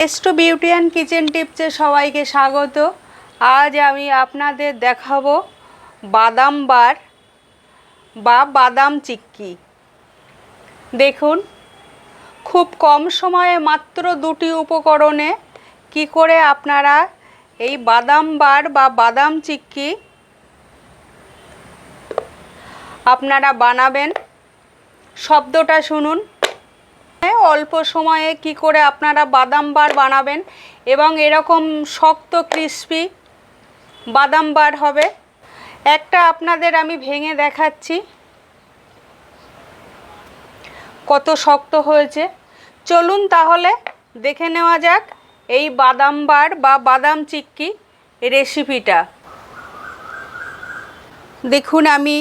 Test beauty and kitchen টিপসে সবাইকে স্বাগত। আজ আমি আপনাদের দেখাবো বাদাম বার বা বাদাম চিক্কি। দেখুন, খুব কম সময়ে মাত্র দুটি উপকরণে কি করে আপনারা এই বাদাম বার বা বাদাম চিক্কি আপনারা বানাবেন। শব্দটা শুনুন। অল্প সময়ে কি করে আপনারা বাদাম বার বানাবেন এবং এরকম শক্ত ক্রিস্পি বাদাম বার হবে। একটা আপনাদের আমি ভেঙে দেখাচ্ছি কত শক্ত হয়েছে। চলুন তাহলে দেখে নেওয়া যাক এই বাদাম বার বা বাদাম চিক্কি রেসিপিটা। দেখুন, আমি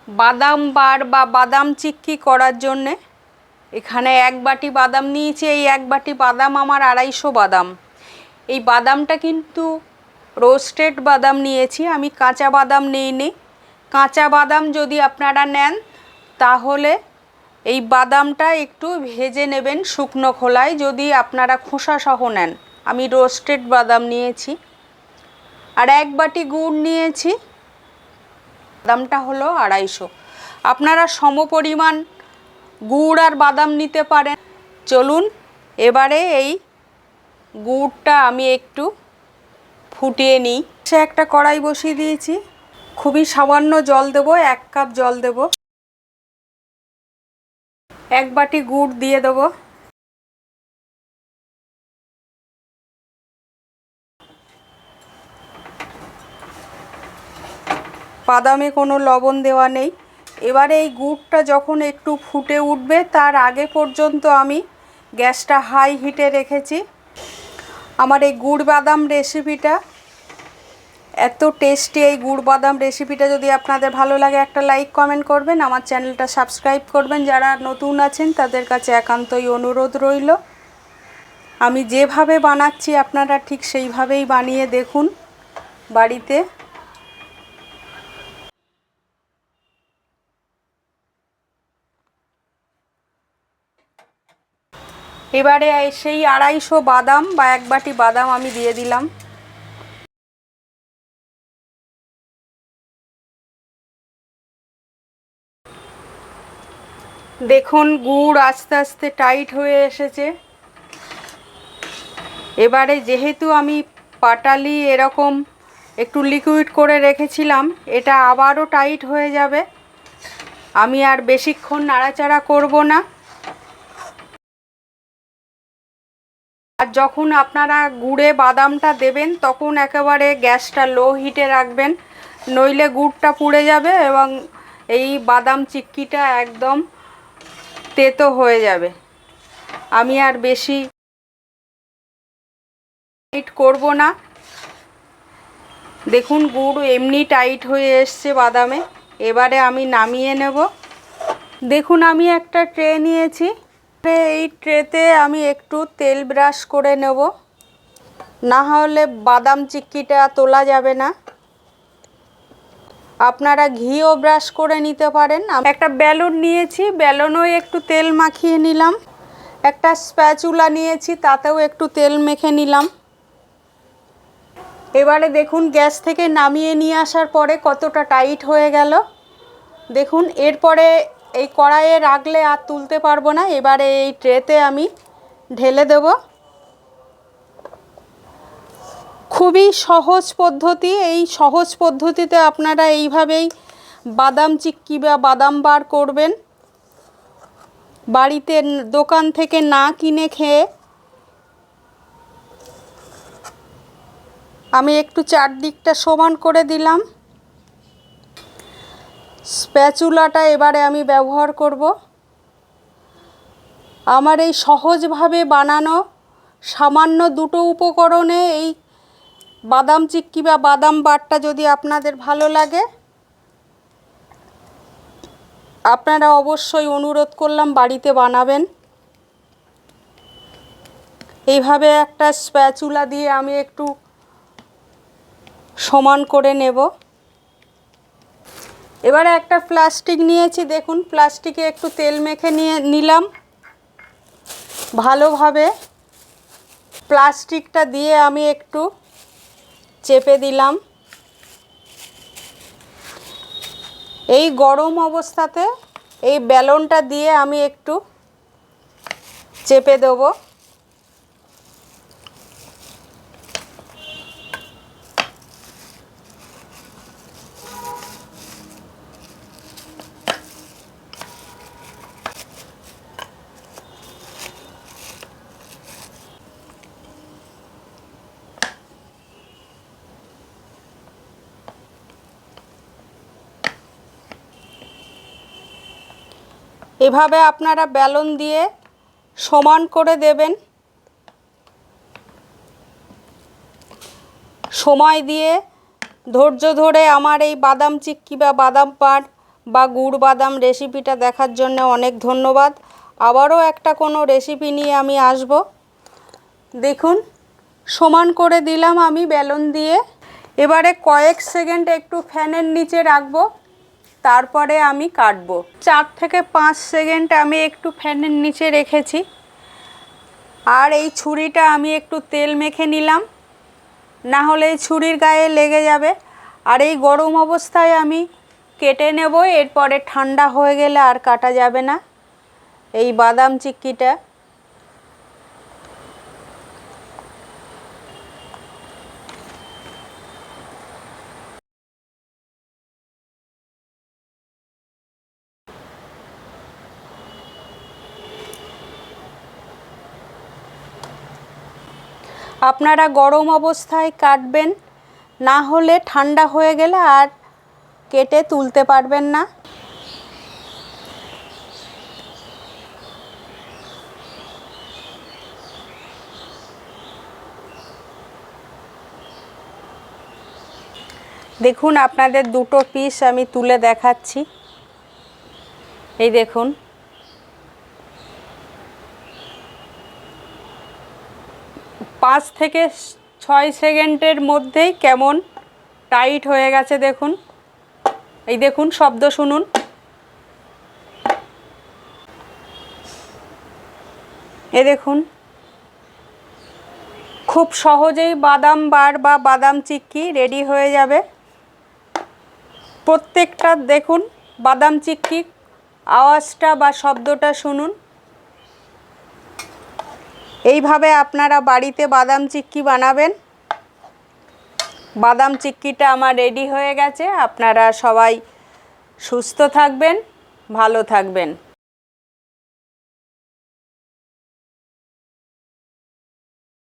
বাদাম বার বা বাদাম চিক্কি করার জন্যে এখানে এক বাটি বাদাম নিয়েছি। এই এক বাটি বাদাম আমার 250 বাদাম। এই বাদামটা কিন্তু রোস্টেড বাদাম নিয়েছি, আমি কাঁচা বাদাম নিইনি। কাঁচা বাদাম যদি আপনারা নেন তাহলে এই বাদামটা একটু ভেজে নেবেন শুকনো খোলায়, যদি আপনারা খোসা সহ নেন। আমি রোস্টেড বাদাম নিয়েছি। আর এক বাটি গুড় নিয়েছি। বাদামটা হলো 250। আপনারা সমপরিমাণ গুড় আর বাদাম নিতে পারেন। চলুন এবারে এই গুড়টা আমি একটু ফুটিয়ে নিই। সে একটা কড়াই বসিয়ে দিয়েছি। খুবই সামান্য জল দেব, 1 কাপ জল দেব। 1 বাটি গুড় দিয়ে দেব। বাদামে কোনো লবণ দেওয়া নেই। এবারে এই গুড়টা যখন একটু ফুটে উঠবে তার আগে পর্যন্ত আমি গ্যাসটা হাই হিটে রেখেছি। আমার এই গুড় বাদাম রেসিপিটা এত টেস্টি। এই গুড় বাদাম রেসিপিটা যদি আপনাদের ভালো লাগে একটা লাইক কমেন্ট করবেন, আমার চ্যানেলটা সাবস্ক্রাইব করবেন। যারা নতুন আছেন তাদের কাছে একান্তই অনুরোধ রইল। আমি যেভাবে বানাচ্ছি আপনারা ঠিক সেইভাবেই বানিয়ে দেখুন বাড়িতে। এবারে সেই 250 বাদাম বা 1 বাটি বাদাম আমি দিয়ে দিলাম। দেখুন, গুড় আস্তে আস্তে টাইট হয়ে এসেছে। এবারে যেহেতু আমি পাটালি এরকম একটু লিকুইড করে রেখেছিলাম, এটা আবারও টাইট হয়ে যাবে। আমি আর বেশিক্ষণ নাড়াচাড়া করব না। আর যখন আপনারা গুড়ে বাদামটা দেবেন তখন একেবারে গ্যাসটা লো হিটে রাখবেন, নইলে গুড়টা পুড়ে যাবে এবং এই বাদাম চিক্কিটা একদম তেতো হয়ে যাবে। আমি আর বেশি টাইট করব না। দেখুন, গুড় এমনি টাইট হয়ে এসছে বাদামে। এবারে আমি নামিয়ে নেব। দেখুন, আমি একটা ট্রে নিয়েছি। এই ট্রেতে আমি একটু তেল ব্রাশ করে নেব, না হলে বাদাম চিক্কিটা তোলা যাবে না। আপনারা ঘিও ব্রাশ করে নিতে পারেন। একটা বেলুন নিয়েছি, বেলুনেও একটু তেল মাখিয়ে নিলাম। একটা স্প্যাচুলা নিয়েছি, তাতেও একটু তেল মেখে নিলাম। এবারে দেখুন, গ্যাস থেকে নামিয়ে নিয়ে আসার পরে কতটা টাইট হয়ে গেল। দেখুন, এরপরে এই কড়াইয়ে রাখলে আর তুলতে পারবো না। এবারে এই ট্রেতে আমি ঢেলে দেব। খুবই সহজ পদ্ধতি। এই সহজ পদ্ধতিতে আপনারা এইভাবেই বাদাম চিক্কি বা বাদাম বার করবেন বাড়িতে, দোকান থেকে না কিনে খেয়ে। আমি একটু চারদিকটা সমান করে দিলাম। স্প্যাচুলাটা এবারে আমি ব্যবহার করব। আমার এই সহজভাবে বানানো সামান্য দুটো উপকরণে এই বাদাম চিক্কি বা বাদাম বারটা যদি আপনাদের ভালো লাগে, আপনারা অবশ্যই অনুরোধ করলাম বাড়িতে বানাবেন। এইভাবে একটা স্প্যাচুলা দিয়ে আমি একটু সমান করে নেব। এবারে একটা প্লাস্টিক নিয়েছি। দেখুন, প্লাস্টিকে একটু তেল মেখে নিলাম। ভালোভাবে প্লাস্টিকটা দিয়ে আমি একটু চেপে দিলাম। এই গরম অবস্থাতে এই বেলনটা দিয়ে আমি একটু চেপে দেবো। এভাবে আপনারা বেলন দিয়ে সমান করে দেবেন। সময় দিয়ে ধৈর্য ধরে আমার এই বাদাম চিক্কি বা বাদাম পাড় বা গুড় বাদাম রেসিপিটা দেখার জন্য অনেক ধন্যবাদ। আবারও একটা কোনো রেসিপি নিয়ে আমি আসব। দেখুন সমান করে দিলাম আমি বেলন দিয়ে। এবারে কয়েক সেকেন্ড একটু ফ্যানের নিচে রাখবো, তারপরে আমি কাটবো। 4 থেকে 5 সেকেন্ড আমি একটু ফ্যানের নিচে রেখেছি। আর এই ছুরিটা আমি একটু তেল মেখে নিলাম, না হলে এই ছুরির গায়ে লেগে যাবে। আর এই গরম অবস্থায় আমি কেটে নেব, এরপরে ঠান্ডা হয়ে গেলে আর কাটা যাবে না এই বাদাম চিক্কিটা। আপনারা গরম অবস্থায় কাটবেন, না হলে ঠান্ডা হয়ে গেলে আর কেটে তুলতে পারবেন না। দেখুন আপনাদের দুটো পিস আমি তুলে দেখাচ্ছি। এই দেখুন, 5 থেকে 6 সেকেন্ডের মধ্যেই কেমন টাইট হয়ে গেছে দেখুন। এই দেখুন, শব্দ শুনুন। এই দেখুন, খুব সহজেই বাদাম বার বা বাদাম চিক্কি রেডি হয়ে যাবে। প্রত্যেকটা দেখুন বাদাম চিক্কি আওয়াজটা বা শব্দটা শুনুন। এইভাবে আপনারা বাড়িতে বাদাম চিক্কি বানাবেন। বাদাম চিক্কিটা আমার রেডি হয়ে গেছে। আপনারা সবাই সুস্থ থাকবেন, ভালো থাকবেন।